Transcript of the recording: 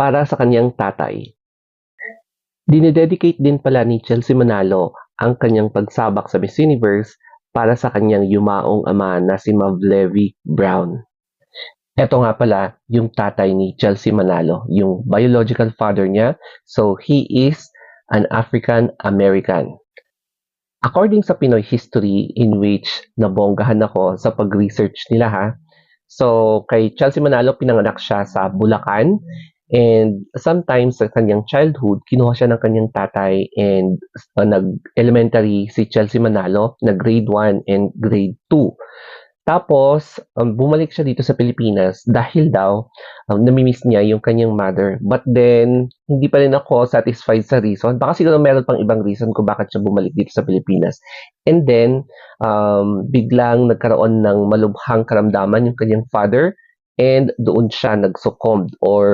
para sa kanyang tatay. Dinededicate din pala ni Chelsea Manalo ang kanyang pagsabak sa Miss Universe para sa kanyang yumaong ama na si Mavlevi Brown. Eto nga pala yung tatay ni Chelsea Manalo, yung biological father niya. So, he is an African American. According sa Pinoy history in which nabonggahan ako sa pag-research nila ha. So, kay Chelsea Manalo pinanganak siya sa Bulacan and sometimes sa kanyang childhood, kinuha siya ng kanyang tatay and nag-elementary si Chelsea Manalo na grade 1 and grade 2. Tapos, bumalik siya dito sa Pilipinas dahil daw nami-miss niya yung kanyang mother. But then, hindi pa rin ako satisfied sa reason. Baka siguro meron pang ibang reason kung bakit siya bumalik dito sa Pilipinas. And then, biglang nagkaroon ng malubhang karamdaman yung kanyang father and doon siya nag-succumbed or